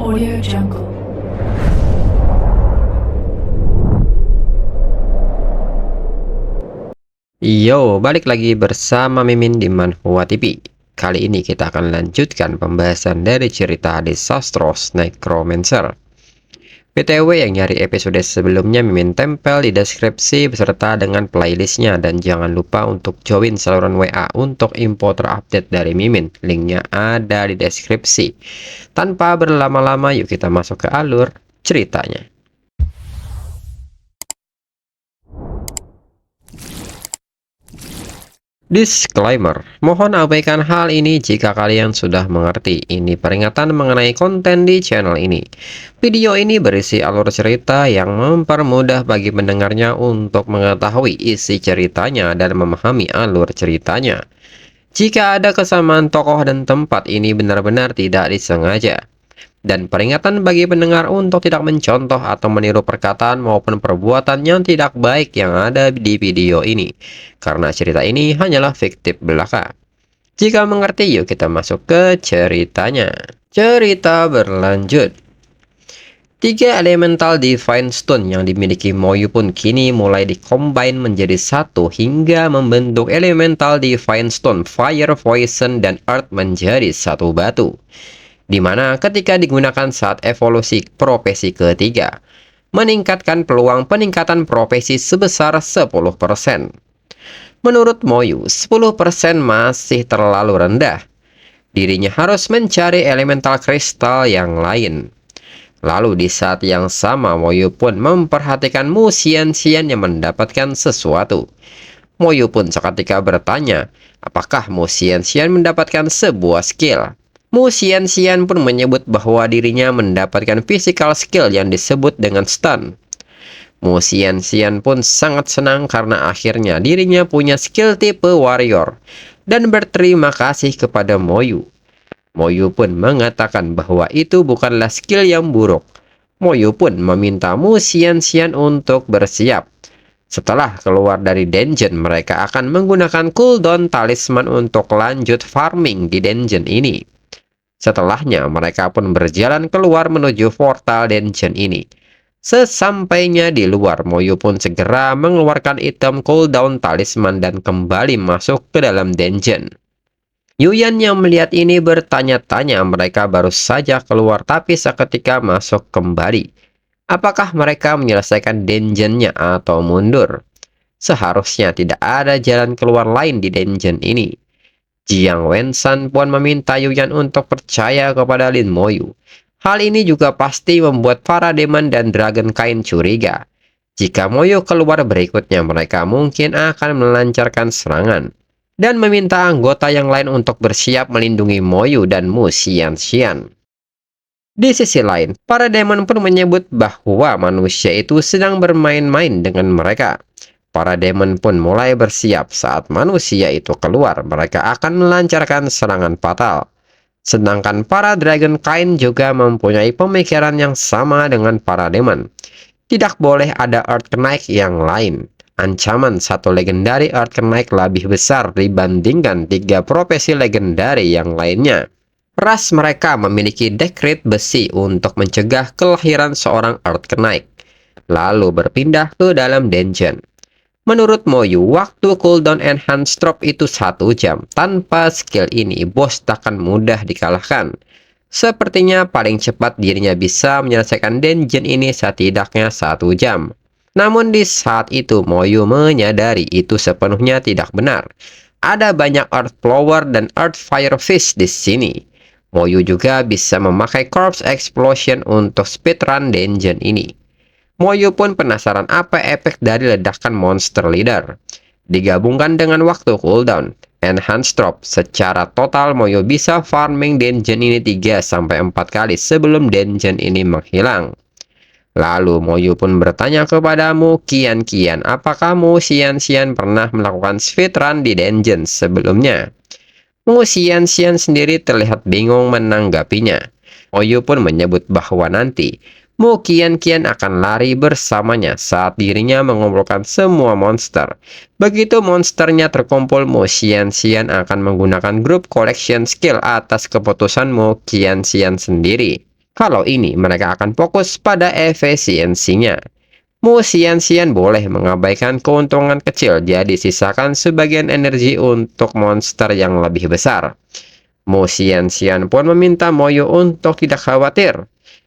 Audio Jungle. Yo, balik lagi bersama Mimin di Manhwa TV. Kali ini kita akan lanjutkan pembahasan dari cerita Desastros Necromancer. BTW yang nyari episode sebelumnya Mimin tempel di deskripsi beserta dengan playlistnya. Dan jangan lupa untuk join saluran WA untuk info terupdate dari Mimin. Linknya ada di deskripsi. Tanpa berlama-lama yuk kita masuk ke alur ceritanya. Disclaimer, mohon abaikan hal ini jika kalian sudah mengerti. Ini peringatan mengenai konten di channel ini. Video ini berisi alur cerita yang mempermudah bagi pendengarnya untuk mengetahui isi ceritanya dan memahami alur ceritanya. Jika ada kesamaan tokoh dan tempat, ini benar-benar tidak disengaja. Dan peringatan bagi pendengar untuk tidak mencontoh atau meniru perkataan maupun perbuatan yang tidak baik yang ada di video ini. Karena cerita ini hanyalah fiktif belaka. Jika mengerti, yuk kita masuk ke ceritanya. Cerita berlanjut. 3 elemental Divine Stone yang dimiliki Moyu pun kini mulai dikombine menjadi satu hingga membentuk elemental Divine Stone Fire, Poison, dan Earth menjadi satu batu. Di mana ketika digunakan saat evolusi profesi ketiga, meningkatkan peluang peningkatan profesi sebesar 10%. Menurut Moyu, 10% masih terlalu rendah. Dirinya harus mencari elemental kristal yang lain. Lalu di saat yang sama, Moyu pun memperhatikan Mu Xian-Xian yang mendapatkan sesuatu. Moyu pun seketika bertanya, apakah Mu Xian-Xian mendapatkan sebuah skill? Mu Xian-Xian pun menyebut bahwa dirinya mendapatkan physical skill yang disebut dengan stun. Mu Xian-Xian pun sangat senang karena akhirnya dirinya punya skill tipe warrior dan berterima kasih kepada Moyu. Moyu pun mengatakan bahwa itu bukanlah skill yang buruk. Moyu pun meminta Mu Xian-Xian untuk bersiap. Setelah keluar dari dungeon, mereka akan menggunakan cooldown talisman untuk lanjut farming di dungeon ini. Setelahnya, mereka pun berjalan keluar menuju portal dungeon ini. Sesampainya di luar, Moyu pun segera mengeluarkan item cooldown talisman dan kembali masuk ke dalam dungeon. Yuyan yang melihat ini bertanya-tanya, mereka baru saja keluar tapi seketika masuk kembali. Apakah mereka menyelesaikan dungeonnya atau mundur? Seharusnya tidak ada jalan keluar lain di dungeon ini. Jiang Wenshan pun meminta Yuyan untuk percaya kepada Lin Moyu. Hal ini juga pasti membuat para demon dan Dragon Kain curiga. Jika Moyu keluar berikutnya, mereka mungkin akan melancarkan serangan. Dan meminta anggota yang lain untuk bersiap melindungi Moyu dan Mu Xian-Xian. Di sisi lain, para demon pun menyebut bahwa manusia itu sedang bermain-main dengan mereka. Para demon pun mulai bersiap saat manusia itu keluar, mereka akan melancarkan serangan fatal. Sedangkan para Dragon Kain juga mempunyai pemikiran yang sama dengan para demon. Tidak boleh ada Earth Knight yang lain. Ancaman satu legendary Earth Knight lebih besar dibandingkan 3 profesi legendary yang lainnya. Ras mereka memiliki dekret besi untuk mencegah kelahiran seorang Earth Knight, lalu berpindah ke dalam dungeon. Menurut Moyu, waktu cooldown enhance drop itu 1 jam. Tanpa skill ini, bos takkan mudah dikalahkan. Sepertinya paling cepat dirinya bisa menyelesaikan dungeon ini setidaknya 1 jam. Namun di saat itu, Moyu menyadari itu sepenuhnya tidak benar. Ada banyak Earth Flower dan Earth Fire Fish di sini. Moyu juga bisa memakai Corpse Explosion untuk speedrun dungeon ini. Moyu pun penasaran apa efek dari ledakan monster leader. Digabungkan dengan waktu cooldown, enhance drop, secara total Moyu bisa farming dungeon ini 3-4 kali sebelum dungeon ini menghilang. Lalu Moyu pun bertanya kepada Mu Qian-Qian, apakah Mu Xian-Xian pernah melakukan speedrun di dungeon sebelumnya? Mu Xian-Xian sendiri terlihat bingung menanggapinya. Moyu pun menyebut bahwa nanti Mu Qian-Qian akan lari bersamanya saat dirinya mengumpulkan semua monster. Begitu monsternya terkumpul, Mu Xian-Xian akan menggunakan group collection skill atas keputusan Mu Qian-Xian sendiri. Kalau ini, mereka akan fokus pada efisiensinya. Mu Xianxian boleh mengabaikan keuntungan kecil, jadi sisakan sebagian energi untuk monster yang lebih besar. Mu Xianxian pun meminta Moyo untuk tidak khawatir.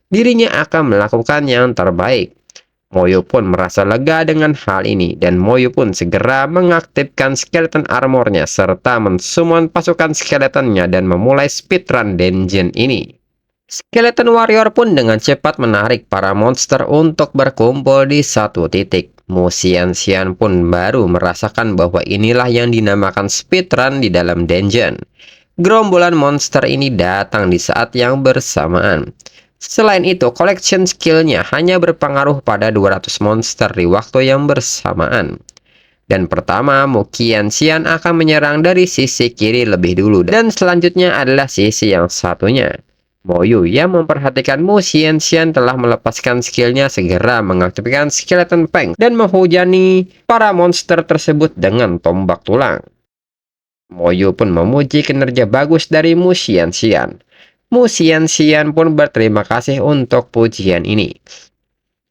Dirinya akan melakukan yang terbaik. Moyo pun merasa lega dengan hal ini, dan Moyo pun segera mengaktifkan skeleton armornya serta mensummon pasukan skeletonnya dan memulai speedrun dungeon ini. Skeleton warrior pun dengan cepat menarik para monster untuk berkumpul di satu titik. Mu Xianxian pun baru merasakan bahwa inilah yang dinamakan speedrun di dalam dungeon. Gerombolan monster ini datang di saat yang bersamaan. Selain itu, collection skillnya hanya berpengaruh pada 200 monster di waktu yang bersamaan. Dan pertama, Mu Qianxian akan menyerang dari sisi kiri lebih dulu, dan selanjutnya adalah sisi yang satunya. Moyu yang memperhatikan Mu Xianxian telah melepaskan skillnya segera mengaktifkan Skeleton Fang dan menghujani para monster tersebut dengan tombak tulang. Moyu pun memuji kinerja bagus dari Mu Xianxian. Mu Xianxian pun berterima kasih untuk pujian ini.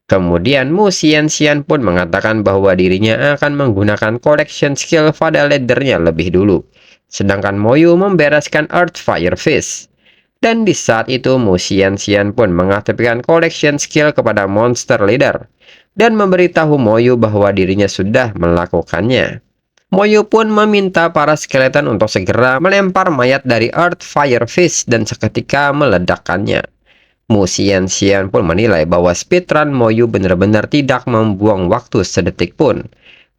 Kemudian Mu Xianxian pun mengatakan bahwa dirinya akan menggunakan collection skill pada leadernya lebih dulu. Sedangkan Moyu membereskan Earth Fire Fist. Dan di saat itu Mu Xianxian pun mengaktifkan collection skill kepada monster leader. Dan memberitahu Moyu bahwa dirinya sudah melakukannya. Moyu pun meminta para skeleton untuk segera melempar mayat dari Earth Fire Fist dan seketika meledakkannya. Mu Xianxian pun menilai bahwa speedrun Moyu benar-benar tidak membuang waktu sedetik pun.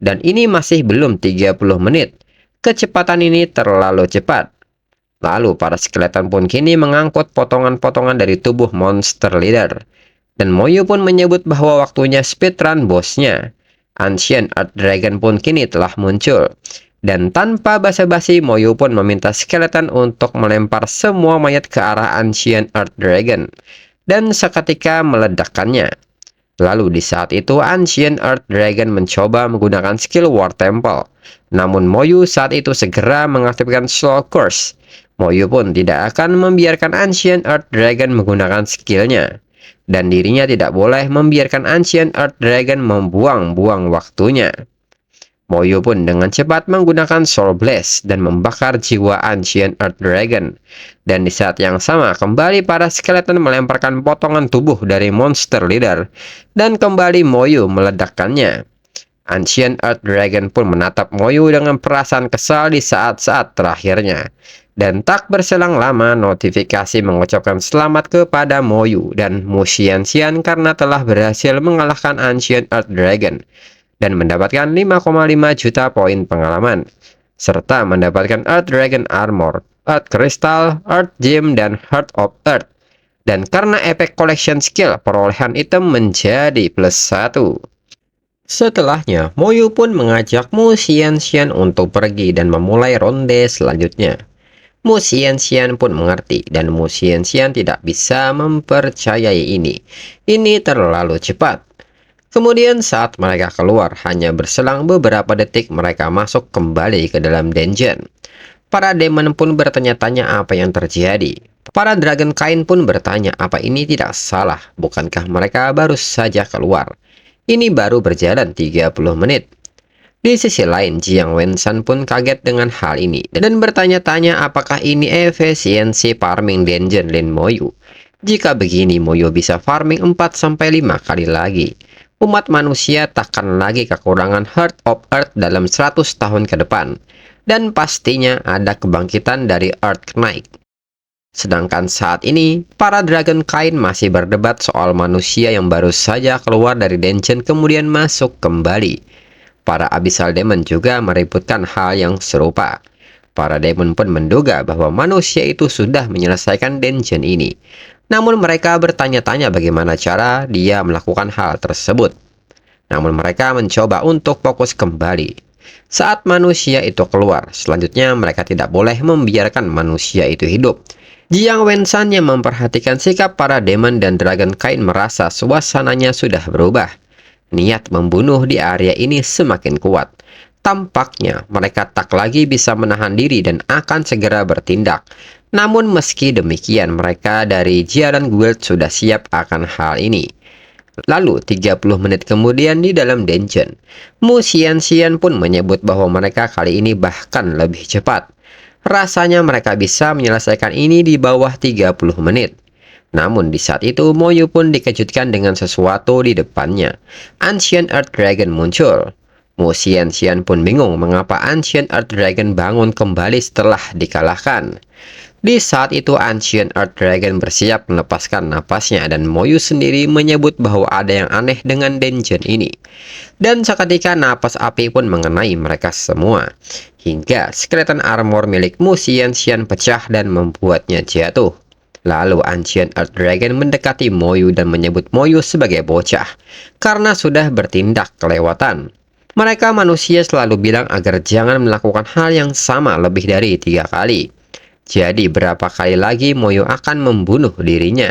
Dan ini masih belum 30 menit. Kecepatan ini terlalu cepat. Lalu para skeleton pun kini mengangkut potongan-potongan dari tubuh monster leader. Dan Moyu pun menyebut bahwa waktunya speedrun bosnya. Ancient Earth Dragon pun kini telah muncul. Dan tanpa basa-basi, Moyu pun meminta skeleton untuk melempar semua mayat ke arah Ancient Earth Dragon. Dan seketika meledakkannya. Lalu di saat itu, Ancient Earth Dragon mencoba menggunakan skill War Temple. Namun Moyu saat itu segera mengaktifkan Soul Curse. Moyu pun tidak akan membiarkan Ancient Earth Dragon menggunakan skillnya. Dan dirinya tidak boleh membiarkan Ancient Earth Dragon membuang-buang waktunya. Moyu pun dengan cepat menggunakan Soul Blast dan membakar jiwa Ancient Earth Dragon. Dan di saat yang sama, kembali para skeleton melemparkan potongan tubuh dari monster leader. Dan kembali Moyu meledakkannya. Ancient Earth Dragon pun menatap Moyu dengan perasaan kesal di saat-saat terakhirnya. Dan tak berselang lama, notifikasi mengucapkan selamat kepada Moyu dan Mu Xianxian karena telah berhasil mengalahkan Ancient Earth Dragon dan mendapatkan 5,5 juta poin pengalaman, serta mendapatkan Earth Dragon Armor, Earth Crystal, Earth Gem, dan Heart of Earth. Dan karena efek collection skill, perolehan item menjadi +1. Setelahnya, Moyu pun mengajak Mu Xianxian untuk pergi dan memulai ronde selanjutnya. Mu Xianxian pun mengerti dan Mu Xianxian tidak bisa mempercayai ini. Ini terlalu cepat. Kemudian saat mereka keluar, hanya berselang beberapa detik mereka masuk kembali ke dalam dungeon. Para demon pun bertanya-tanya apa yang terjadi. Para dragon kain pun bertanya apa ini tidak salah, bukankah mereka baru saja keluar. Ini baru berjalan 30 menit. Di sisi lain, Jiang Wenshan pun kaget dengan hal ini dan bertanya-tanya apakah ini efisiensi farming dungeon Lin Moyu. Jika begini, Moyu bisa farming 4-5 kali lagi. Umat manusia takkan lagi kekurangan Heart of Earth dalam 100 tahun ke depan. Dan pastinya ada kebangkitan dari Earth Knight. Sedangkan saat ini, para dragon kain masih berdebat soal manusia yang baru saja keluar dari dungeon kemudian masuk kembali. Para Abyssal Demon juga meributkan hal yang serupa. Para demon pun menduga bahwa manusia itu sudah menyelesaikan dungeon ini. Namun mereka bertanya-tanya bagaimana cara dia melakukan hal tersebut. Namun mereka mencoba untuk fokus kembali. Saat manusia itu keluar, selanjutnya mereka tidak boleh membiarkan manusia itu hidup. Jiang Wenshan yang memperhatikan sikap para demon dan dragon kain merasa suasananya sudah berubah. Niat membunuh di area ini semakin kuat. Tampaknya mereka tak lagi bisa menahan diri dan akan segera bertindak. Namun meski demikian, mereka dari Jiaran Guild sudah siap akan hal ini. Lalu 30 menit kemudian di dalam dungeon, Mu Xian pun menyebut bahwa mereka kali ini bahkan lebih cepat. Rasanya mereka bisa menyelesaikan ini di bawah 30 menit. Namun di saat itu Moyu pun dikejutkan dengan sesuatu di depannya. Ancient Earth Dragon muncul. Mu Xian pun bingung mengapa Ancient Earth Dragon bangun kembali setelah dikalahkan. Di saat itu Ancient Earth Dragon bersiap melepaskan napasnya dan Moyu sendiri menyebut bahwa ada yang aneh dengan dungeon ini. Dan seketika napas api pun mengenai mereka semua. Hingga skeleton armor milik Mu Xian pecah dan membuatnya jatuh. Lalu Ancient Earth Dragon mendekati Moyu dan menyebut Moyu sebagai bocah karena sudah bertindak kelewatan. Mereka manusia selalu bilang agar jangan melakukan hal yang sama lebih dari 3 kali. Jadi berapa kali lagi Moyu akan membunuh dirinya?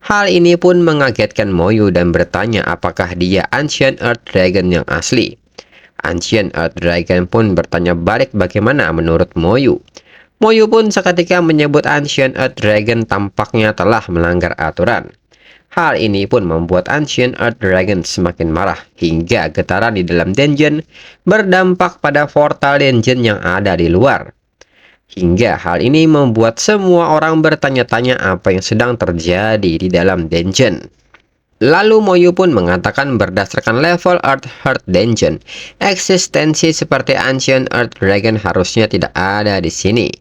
Hal ini pun mengagetkan Moyu dan bertanya apakah dia Ancient Earth Dragon yang asli. Ancient Earth Dragon pun bertanya balik bagaimana menurut Moyu. Moyu pun seketika menyebut Ancient Earth Dragon tampaknya telah melanggar aturan. Hal ini pun membuat Ancient Earth Dragon semakin marah hingga getaran di dalam dungeon berdampak pada portal dungeon yang ada di luar. Hingga hal ini membuat semua orang bertanya-tanya apa yang sedang terjadi di dalam dungeon. Lalu Moyu pun mengatakan berdasarkan level Earth Heart Dungeon, eksistensi seperti Ancient Earth Dragon harusnya tidak ada di sini.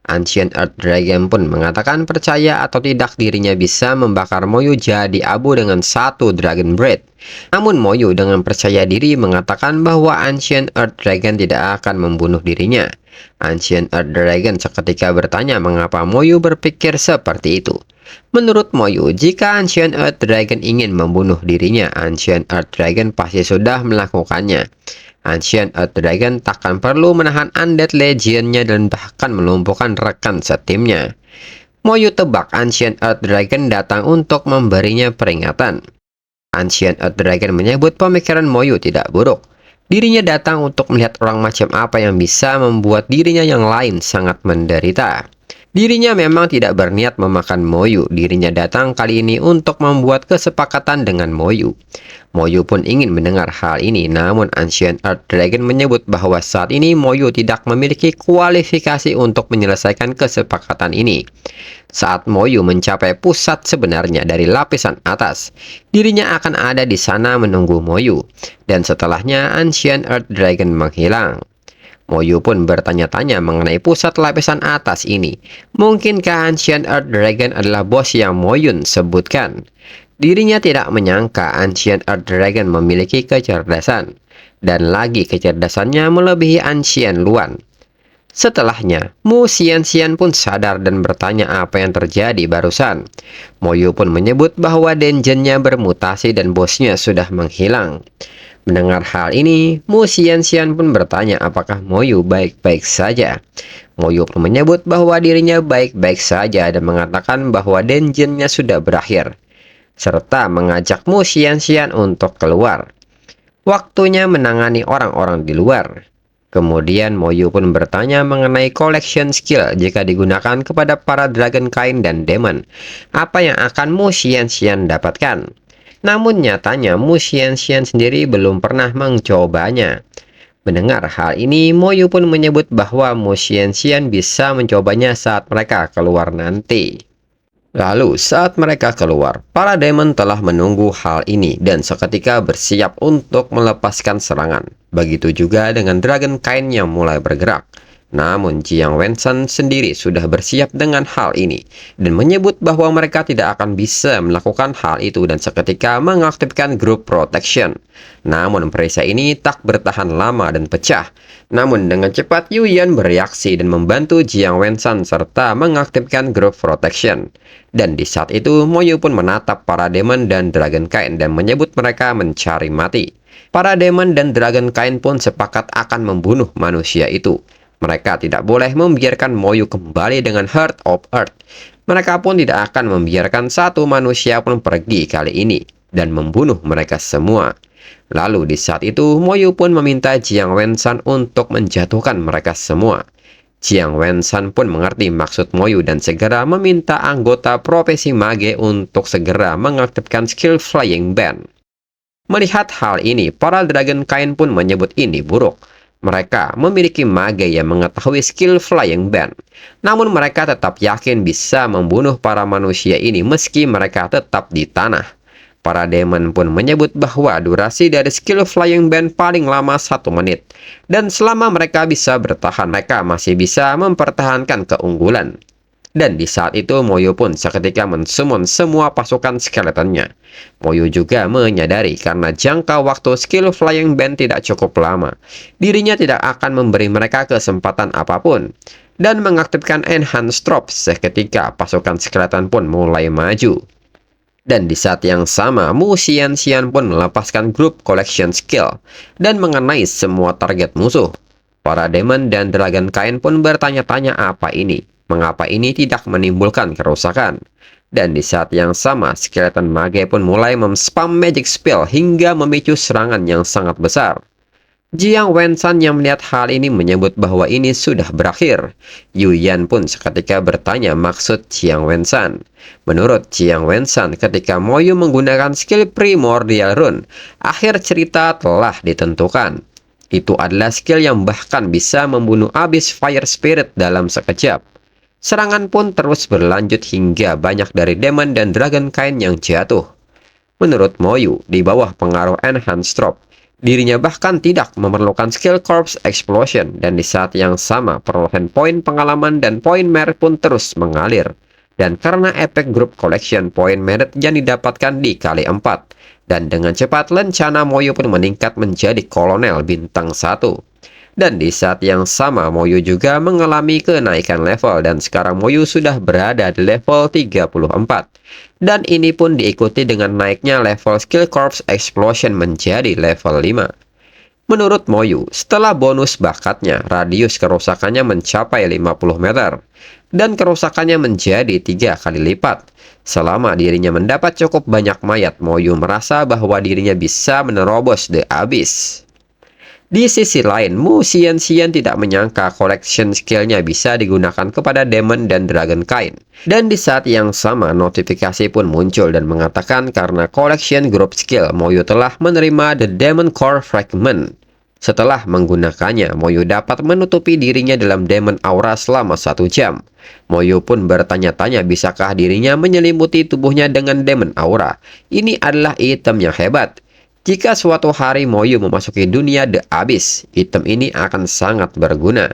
Ancient Earth Dragon pun mengatakan percaya atau tidak dirinya bisa membakar Moyu jadi abu dengan satu Dragon Breath. Namun Moyu dengan percaya diri mengatakan bahwa Ancient Earth Dragon tidak akan membunuh dirinya. Ancient Earth Dragon seketika bertanya mengapa Moyu berpikir seperti itu. Menurut Moyu, jika Ancient Earth Dragon ingin membunuh dirinya, Ancient Earth Dragon pasti sudah melakukannya. Ancient Earth Dragon takkan perlu menahan Undead Legion-nya dan bahkan melumpuhkan rekan setimnya. Moyu tebak Ancient Earth Dragon datang untuk memberinya peringatan. Ancient Earth Dragon menyebut pemikiran Moyu tidak buruk. Dirinya datang untuk melihat orang macam apa yang bisa membuat dirinya yang lain sangat menderita. Dirinya memang tidak berniat memakan Moyu. Dirinya datang kali ini untuk membuat kesepakatan dengan Moyu. Moyu pun ingin mendengar hal ini, namun Ancient Earth Dragon menyebut bahwa saat ini Moyu tidak memiliki kualifikasi untuk menyelesaikan kesepakatan ini. Saat Moyu mencapai pusat sebenarnya dari lapisan atas, dirinya akan ada di sana menunggu Moyu, dan setelahnya Ancient Earth Dragon menghilang. Moyu pun bertanya-tanya mengenai pusat lapisan atas ini. Mungkinkah Ancient Earth Dragon adalah bos yang Moyun sebutkan? Dirinya tidak menyangka Ancient Earth Dragon memiliki kecerdasan, dan lagi kecerdasannya melebihi Ancient Luan. Setelahnya, Mu Xian pun sadar dan bertanya apa yang terjadi barusan. Moyu pun menyebut bahwa dungeon-nya bermutasi dan bosnya sudah menghilang. Mendengar hal ini, Mu Xian pun bertanya apakah Moyu baik-baik saja. Moyu pun menyebut bahwa dirinya baik-baik saja dan mengatakan bahwa dungeon-nya sudah berakhir, serta mengajak Mu Xian untuk keluar. Waktunya menangani orang-orang di luar. Kemudian Moyu pun bertanya mengenai collection skill jika digunakan kepada para dragon kain dan demon. Apa yang akan Mu Xian dapatkan? Namun nyatanya Mu Xian sendiri belum pernah mencobanya. Mendengar hal ini, Moyu pun menyebut bahwa Mu Xian bisa mencobanya saat mereka keluar nanti. Lalu saat mereka keluar, para demon telah menunggu hal ini dan seketika bersiap untuk melepaskan serangan. Begitu juga dengan dragon kain yang mulai bergerak. Namun Jiang Wensan sendiri sudah bersiap dengan hal ini dan menyebut bahwa mereka tidak akan bisa melakukan hal itu dan seketika mengaktifkan group protection. Namun perisai ini tak bertahan lama dan pecah. Namun dengan cepat Yu Yan bereaksi dan membantu Jiang Wensan serta mengaktifkan group protection. Dan di saat itu Moyu pun menatap para demon dan dragon kain dan menyebut mereka mencari mati. Para demon dan dragon kain pun sepakat akan membunuh manusia itu. Mereka tidak boleh membiarkan Moyu kembali dengan Heart of Earth. Mereka pun tidak akan membiarkan satu manusia pun pergi kali ini dan membunuh mereka semua. Lalu di saat itu Moyu pun meminta Jiang Wensan untuk menjatuhkan mereka semua. Jiang Wenshan pun mengerti maksud Moyu dan segera meminta anggota profesi mage untuk segera mengaktifkan skill Flying Band. Melihat hal ini, para Dragon Kain pun menyebut ini buruk. Mereka memiliki mage yang mengetahui skill Flying Band. Namun mereka tetap yakin bisa membunuh para manusia ini meski mereka tetap di tanah. Para demon pun menyebut bahwa durasi dari skill Flying Band paling lama 1 menit. Dan selama mereka bisa bertahan, mereka masih bisa mempertahankan keunggulan. Dan di saat itu, Moyu pun seketika mensummon semua pasukan skeletonnya. Moyu juga menyadari karena jangka waktu skill Flying Band tidak cukup lama, dirinya tidak akan memberi mereka kesempatan apapun. Dan mengaktifkan Enhanced Drop, seketika pasukan skeleton pun mulai maju. Dan di saat yang sama, Mu Xianxian pun melepaskan Group Collection Skill dan mengenai semua target musuh. Para demon dan dragon kain pun bertanya-tanya apa ini, mengapa ini tidak menimbulkan kerusakan. Dan di saat yang sama, skeleton mage pun mulai mem-spam magic spell hingga memicu serangan yang sangat besar. Jiang Wenshan yang melihat hal ini menyebut bahwa ini sudah berakhir. Yu Yan pun seketika bertanya maksud Jiang Wenshan. Menurut Jiang Wenshan, ketika Moyu menggunakan skill Primordial Rune, akhir cerita telah ditentukan. Itu adalah skill yang bahkan bisa membunuh Abyss Fire Spirit dalam sekejap. Serangan pun terus berlanjut hingga banyak dari demon dan dragon kain yang jatuh. Menurut Moyu, di bawah pengaruh Enhanced Drop, dirinya bahkan tidak memerlukan skill Corpse Explosion, dan di saat yang sama perolehan poin pengalaman dan poin merit pun terus mengalir. Dan karena efek Group Collection, poin merit yang didapatkan dikali 4. Dan dengan cepat lencana Moyu pun meningkat menjadi kolonel bintang 1. Dan di saat yang sama Moyu juga mengalami kenaikan level dan sekarang Moyu sudah berada di level 34. Dan ini pun diikuti dengan naiknya level skill Corpse Explosion menjadi level 5. Menurut Moyu, setelah bonus bakatnya, radius kerusakannya mencapai 50 meter. Dan kerusakannya menjadi 3 kali lipat. Selama dirinya mendapat cukup banyak mayat, Moyu merasa bahwa dirinya bisa menerobos The Abyss. Di sisi lain, Mu Xianxian tidak menyangka collection skillnya bisa digunakan kepada demon dan dragon kain. Dan di saat yang sama, notifikasi pun muncul dan mengatakan karena collection group skill, Moyu telah menerima The Demon Core Fragment. Setelah menggunakannya, Moyu dapat menutupi dirinya dalam Demon Aura selama 1 jam. Moyu pun bertanya-tanya bisakah dirinya menyelimuti tubuhnya dengan Demon Aura. Ini adalah item yang hebat. Jika suatu hari Moyu memasuki dunia The Abyss, item ini akan sangat berguna.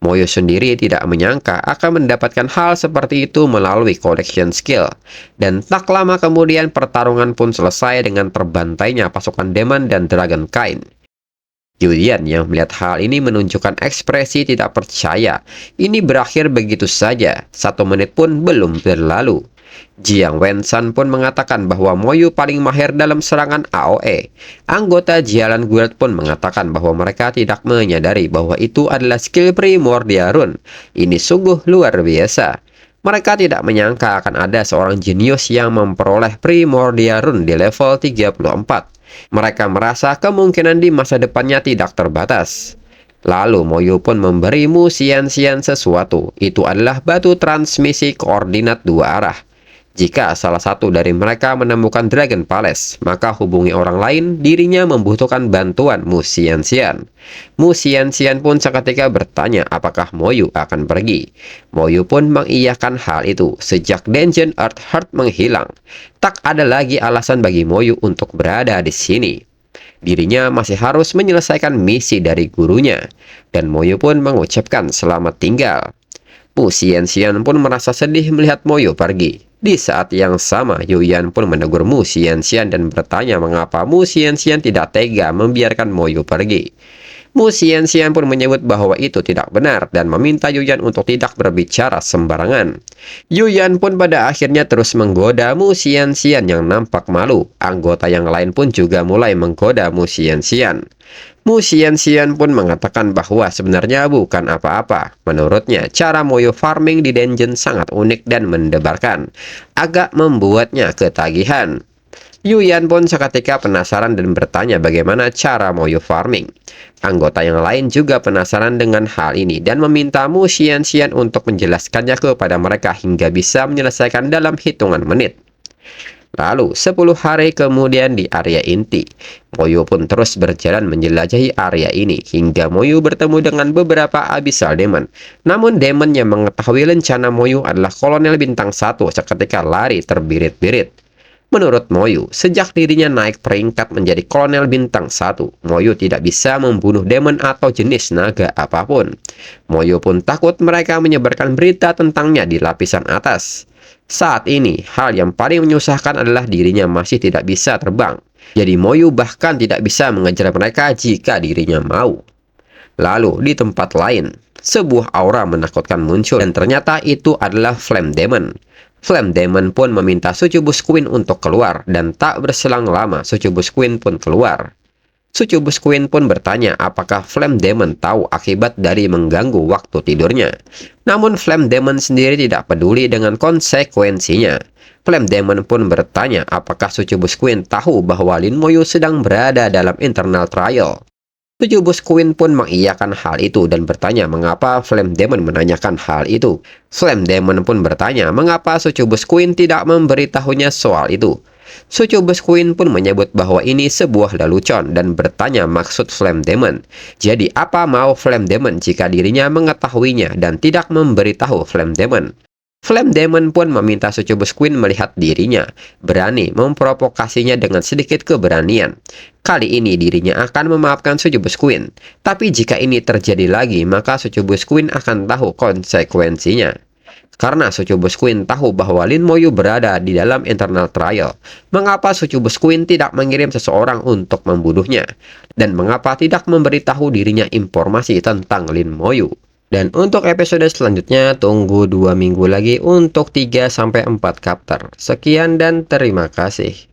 Moyu sendiri tidak menyangka akan mendapatkan hal seperti itu melalui collection skill. Dan tak lama kemudian pertarungan pun selesai dengan terbantainya pasukan demon dan dragon kain. Yu Yan yang melihat hal ini menunjukkan ekspresi tidak percaya. Ini berakhir begitu saja, 1 menit pun belum berlalu. Jiang Wenshan pun mengatakan bahwa Moyu paling mahir dalam serangan AOE. Anggota Jialan Guild pun mengatakan bahwa mereka tidak menyadari bahwa itu adalah skill Primordial Rune. Ini sungguh luar biasa. Mereka tidak menyangka akan ada seorang jenius yang memperoleh Primordial Rune di level 34. Mereka merasa kemungkinan di masa depannya tidak terbatas. Lalu Moyu pun memberi Mu Xianxian sesuatu. Itu adalah batu transmisi koordinat 2 arah. Jika salah satu dari mereka menemukan Dragon Palace, maka hubungi orang lain, dirinya membutuhkan bantuan Mu Xianxian. Mu Xianxian pun seketika bertanya apakah Moyu akan pergi. Moyu pun mengiyakan hal itu. Sejak Dungeon Earthheart menghilang, tak ada lagi alasan bagi Moyu untuk berada di sini. Dirinya masih harus menyelesaikan misi dari gurunya, dan Moyu pun mengucapkan selamat tinggal. Mu Xianxian pun merasa sedih melihat Moyu pergi. Di saat yang sama, Yu Yan pun menegur Mu Xianxian dan bertanya mengapa Mu Xianxian tidak tega membiarkan Moyu pergi. Mu Xianxian pun menyebut bahwa itu tidak benar dan meminta Yu Yan untuk tidak berbicara sembarangan. Yu Yan pun pada akhirnya terus menggoda Mu Xianxian yang nampak malu. Anggota yang lain pun juga mulai menggoda Mu Xianxian. Mu Xianxian pun mengatakan bahwa sebenarnya bukan apa-apa. Menurutnya, cara Moyu farming di dungeon sangat unik dan mendebarkan. Agak membuatnya ketagihan. Yuyan pun seketika penasaran dan bertanya bagaimana cara Moyu farming. Anggota yang lain juga penasaran dengan hal ini dan meminta Mu Xianxian untuk menjelaskannya kepada mereka hingga bisa menyelesaikan dalam hitungan menit. Lalu, 10 hari kemudian di area inti, Moyu pun terus berjalan menjelajahi area ini hingga Moyu bertemu dengan beberapa Abyssal Demon. Namun Demon yang mengetahui rencana Moyu adalah Kolonel Bintang 1 seketika lari terbirit-birit. Menurut Moyu, sejak dirinya naik peringkat menjadi Kolonel Bintang 1, Moyu tidak bisa membunuh demon atau jenis naga apapun. Moyu pun takut mereka menyebarkan berita tentangnya di lapisan atas. Saat ini, hal yang paling menyusahkan adalah dirinya masih tidak bisa terbang. Jadi Moyu bahkan tidak bisa mengejar mereka jika dirinya mau. Lalu, di tempat lain, sebuah aura menakutkan muncul dan ternyata itu adalah Flame Demon. Flame Demon pun meminta Succubus Queen untuk keluar dan tak berselang lama Succubus Queen pun keluar. Succubus Queen pun bertanya apakah Flame Demon tahu akibat dari mengganggu waktu tidurnya. Namun Flame Demon sendiri tidak peduli dengan konsekuensinya. Flame Demon pun bertanya apakah Succubus Queen tahu bahwa Lin Moyu sedang berada dalam internal trial. Succubus Queen pun mengiyakan hal itu dan bertanya mengapa Flame Demon menanyakan hal itu. Flame Demon pun bertanya mengapa Succubus Queen tidak memberitahunya soal itu. Succubus Queen pun menyebut bahwa ini sebuah lelucon dan bertanya maksud Flame Demon. Jadi apa mau Flame Demon jika dirinya mengetahuinya dan tidak memberitahu Flame Demon? Flame Demon pun meminta Succubus Queen melihat dirinya, berani memprovokasinya dengan sedikit keberanian. Kali ini dirinya akan memaafkan Succubus Queen, tapi jika ini terjadi lagi, maka Succubus Queen akan tahu konsekuensinya. Karena Succubus Queen tahu bahwa Lin Moyu berada di dalam internal trial, mengapa Succubus Queen tidak mengirim seseorang untuk membunuhnya? Dan mengapa tidak memberitahu dirinya informasi tentang Lin Moyu? Dan untuk episode selanjutnya, tunggu 2 minggu lagi untuk 3-4 chapter. Sekian dan terima kasih.